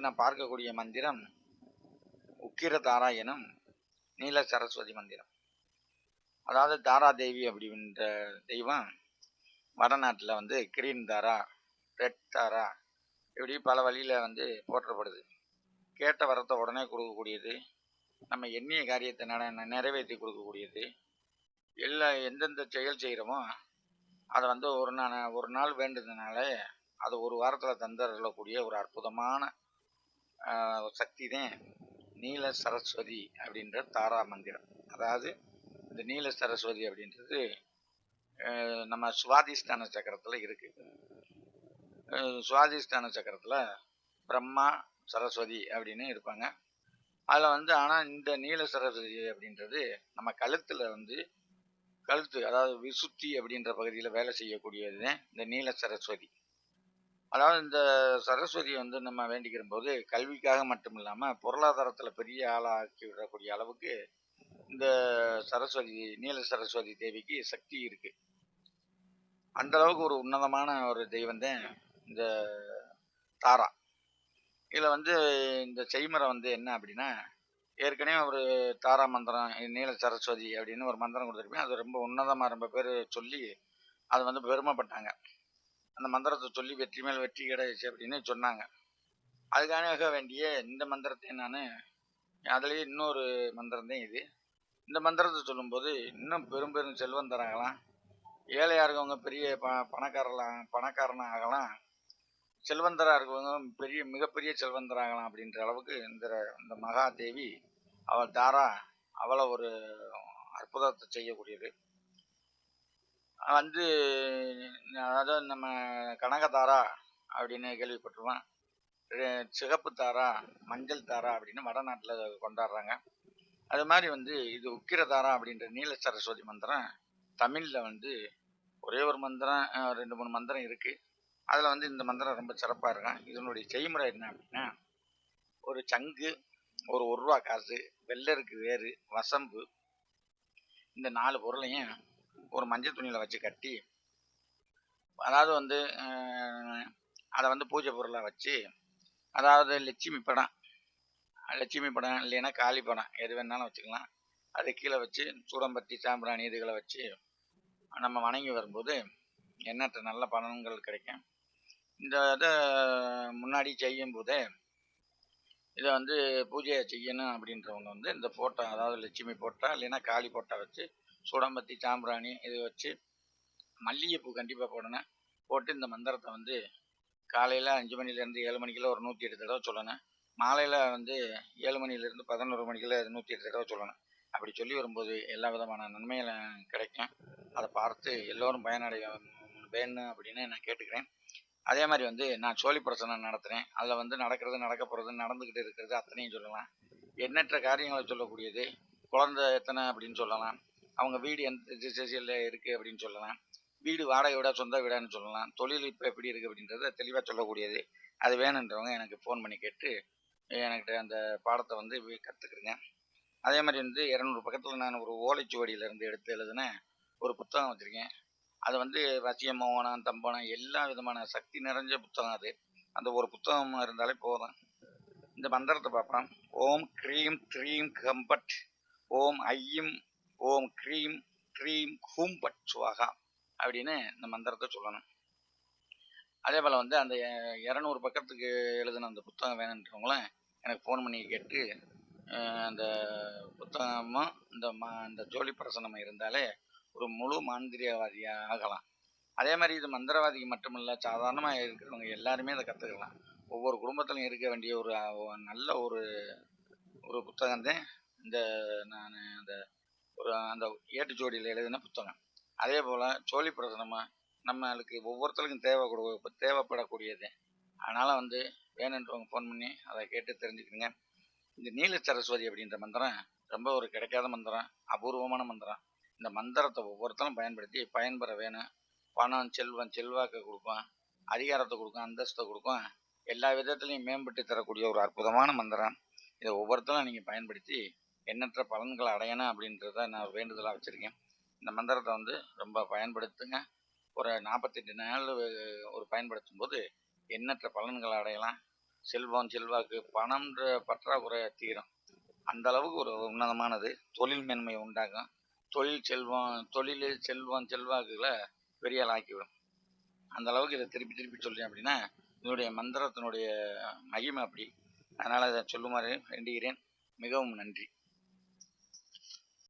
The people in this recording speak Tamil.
நான் பார்க்கக்கூடிய மந்திரம் உக்கிர தாரா எனும் நீல சரஸ்வதி மந்திரம். அதாவது தாரா தேவி அப்படின்ற தெய்வம் வடநாட்டில் வந்து கிரீன் தாரா, ரெட் தாரா, இப்படி பல வழியில் வந்து போற்றப்படுது. கேட்ட வரத்தை உடனே கொடுக்கக்கூடியது, நம்ம எண்ணிய காரியத்தை நிறைவேற்றி கொடுக்கக்கூடியது, எந்தெந்த செயல் செய்கிறோமோ அதை வந்து ஒரு நாள் வேண்டுறதுனால அது ஒரு வாரத்தில் தந்தரக்கூடிய ஒரு அற்புதமான சக்தி தான் நீல சரஸ்வதி அப்படின்ற தாரா மந்திரம். அதாவது இந்த நீல சரஸ்வதி அப்படின்றது நம்ம சுவாதிஷ்டான சக்கரத்தில் இருக்கு. சுவாதிஷ்டான சக்கரத்தில் பிரம்மா சரஸ்வதி அப்படின்னு இருப்பாங்க. அதில் வந்து ஆனால் இந்த நீல சரஸ்வதி அப்படின்றது நம்ம கழுத்து அதாவது விசுத்தி அப்படின்ற பகுதியில் வேலை செய்யக்கூடியது இந்த நீல சரஸ்வதி. அதாவது இந்த சரஸ்வதியை வந்து நம்ம வேண்டிக்கிற போது கல்விக்காக மட்டும் இல்லாமல் பொருளாதாரத்தில் பெரிய ஆளாக்கி விடக்கூடிய அளவுக்கு இந்த நீல சரஸ்வதி தேவிக்கு சக்தி இருக்கு. அந்த அளவுக்கு ஒரு உன்னதமான ஒரு தெய்வம் தான் இந்த தாரா. இதில் வந்து இந்த செய்முறை வந்து என்ன அப்படின்னா, ஏற்கனவே ஒரு தாரா மந்திரம் நீல சரஸ்வதி அப்படின்னு ஒரு மந்திரம் கொடுத்துருப்பேன். அது ரொம்ப உன்னதமாக ரொம்ப பேர் சொல்லி அது வந்து பெருமைப்பட்டாங்க. அந்த மந்திரத்தை சொல்லி வெற்றி மேல் வெற்றி கிடைச்சு அப்படின்னு சொன்னாங்க. அதுக்காக வேண்டிய இந்த மந்திரத்தை நான் அதுலேயே இன்னொரு மந்திரம் தான் இது. இந்த மந்திரத்தை சொல்லும்போது இன்னும் பெரும் செல்வம் தராங்களாம். ஏழையாக இருக்கவங்க பெரிய பணக்காரனாக ஆகலாம், செல்வந்தராக இருக்கவங்க மிகப்பெரிய செல்வந்தராகலாம் அப்படின்ற அளவுக்கு இந்த மகா தேவி அவள் தாரா அவ்வளோ ஒரு அற்புதத்தை செய்யக்கூடியது. வந்து அதாவது நம்ம கனகதாரா அப்படின்னு கேள்விப்பட்டிருவோம். சிகப்பு தாரா, மஞ்சள் தாரா அப்படின்னு வடநாட்டில் கொண்டாடுறாங்க. அது மாதிரி வந்து இது உக்கிர தாரா அப்படின்ற நீல சரஸ்வதி மந்திரம் தமிழில் வந்து ஒரே ஒரு மந்திரம் 2-3 மந்திரம் இருக்கு. அதில் வந்து இந்த மந்திரம் ரொம்ப சிறப்பாக இருக்கும். இதனுடைய செய்முறை என்ன அப்படின்னா, ஒரு சங்கு, ஒரு 1 ரூபா காசு, வெள்ளருக்கு வேறு, வசம்பு, இந்த 4 பொருளையும் ஒரு மஞ்சள் துணியில் வச்சு கட்டி, அதாவது வந்து அதை வந்து பூஜை பொருளாக வச்சு, அதாவது லட்சுமி படம் இல்லைன்னா காளி படம் எது வேணாலும் வச்சுக்கலாம். அதை கீழே வச்சு சூடம்பத்தி, சாம்பிராணி இதுகளை வச்சு நம்ம வணங்கி வரும்போது எண்ணற்ற நல்ல பலன்கள் கிடைக்கும். இந்த இதை முன்னாடி செய்யும் போதே இதை வந்து பூஜையை செய்யணும் அப்படின்றவங்க வந்து இந்த போட்டோ, அதாவது லட்சுமி போட்டா இல்லைன்னா காளி போட்டா வச்சு சூடம்பத்தி, சாம்பிராணி இது வச்சு மல்லிகைப்பூ கண்டிப்பாக போடணும். போட்டு இந்த மந்திரத்தை வந்து காலையில் 5 மணிலேருந்து 7 மணிக்குள்ள ஒரு 108 தடவை சொல்லணும். மாலையில் வந்து 7 மணிலேருந்து 11 மணிக்குள்ள 108 தடவை சொல்லணும். அப்படி சொல்லி வரும்போது எல்லா விதமான நன்மைகளும் கிடைக்கும். அதை பார்த்து எல்லோரும் பயனடைய வேணும் அப்படின்னு நான் கேட்டுக்கிறேன். அதே மாதிரி வந்து நான் சோழி பிரசனம் நடத்துகிறேன். அதில் வந்து நடக்க போகிறது, நடந்துக்கிட்டு இருக்கிறது அத்தனையும் சொல்லலாம். எண்ணற்ற காரியங்களை சொல்லக்கூடியது. குழந்தை எத்தனை அப்படின்னு சொல்லலாம். அவங்க வீடு எந்த திசையில் இருக்குது அப்படின்னு சொல்லலாம். வீடு வாடகை வீடா சொந்த வீடான்னு சொல்லலாம். தொழில் இப்போ எப்படி இருக்குது அப்படின்றத தெளிவாக சொல்லக்கூடியது. அது வேணுன்றவங்க எனக்கு ஃபோன் பண்ணி கேட்டு எனக்கு அந்த பாடத்தை வந்து கற்றுக்குறேங்க. அதே மாதிரி வந்து 200 பக்கத்தில் நான் ஒரு ஓலைச்சுவடியிலேருந்து எடுத்து எழுதின ஒரு புத்தகம் வச்சுருக்கேன். அது வந்து வசியம், மோகனம், தம்பனம் எல்லா விதமான சக்தி நிறைஞ்ச புத்தகம் அது. அந்த ஒரு புத்தகம் இருந்தாலே போதும். இந்த மந்திரத்தை பார்ப்போம். ஓம் க்ரீம் த்ரீம் கம்பட், ஓம் ஐயும், ஓம் க்ரீம் த்ரீம் ஹூம்பட் சுவாகா அப்படின்னு இந்த மந்திரத்தை சொல்லணும். அதே போல் வந்து அந்த 200 பக்கத்துக்கு எழுதின அந்த புத்தகம் வேணுன்றவங்களும் எனக்கு ஃபோன் பண்ணி கேட்டு அந்த புத்தகமும் இந்த ஜோலி பிரசனமும் இருந்தாலே ஒரு முழு மாந்திரியவாதியாக ஆகலாம். அதே மாதிரி இது மந்திரவாதிக்கு மட்டுமில்லை, சாதாரணமாக இருக்கிறவங்க எல்லாருமே அதை கற்றுக்கலாம். ஒவ்வொரு குடும்பத்திலும் இருக்க வேண்டிய ஒரு நல்ல ஒரு புத்தகம் தான் நான் அந்த ஏட்டுச்சோடியில் எழுதின புத்தகம். அதே போல் சோழி பிரசனமாக நம்மளுக்கு ஒவ்வொருத்தருக்கும் தேவைப்படக்கூடியது. அதனால் வந்து வேணுன்றவங்க ஃபோன் பண்ணி அதை கேட்டு தெரிஞ்சுக்கிறீங்க. இந்த நீல சரஸ்வதி அப்படின்ற மந்திரம் ரொம்ப ஒரு கிடைக்காத மந்திரம், அபூர்வமான மந்திரம். இந்த மந்திரத்தை ஒவ்வொருத்தரும் பயன்படுத்தி பயன்பெற வேணும். பணம், செல்வம், செல்வாக்கை கொடுக்கும், அதிகாரத்தை கொடுக்கும், அந்தஸ்தை கொடுக்கும், எல்லா விதத்துலையும் மேம்பட்டு தரக்கூடிய ஒரு அற்புதமான மந்திரம். இதை ஒவ்வொருத்தரும் நீங்கள் பயன்படுத்தி எண்ணற்ற பலன்களை அடையணும் அப்படின்றத நான் ஒரு வேண்டுதலாக வச்சுருக்கேன். இந்த மந்திரத்தை வந்து ரொம்ப பயன்படுத்துங்க. ஒரு 48 நாள் ஒரு பயன்படுத்தும் போது எண்ணற்ற பலன்களை அடையலாம். செல்வம் செல்வாக்கு பணம்ன்ற பற்றாக்குறை தீரும். அந்த அளவுக்கு ஒரு உன்னதமானது. தொழில் மேன்மை உண்டாகும். தொழில் செல்வம் செல்வாக்குகளை பெரிய ஆள் ஆக்கிவிடும். அந்த அளவுக்கு இதை திருப்பி திருப்பி சொல்றேன் அப்படின்னா இதனுடைய மந்திரத்தினுடைய மகிமை அப்படி. அதனால இதை சொல்லுமாறு வேண்டுகிறேன். மிகவும் நன்றி.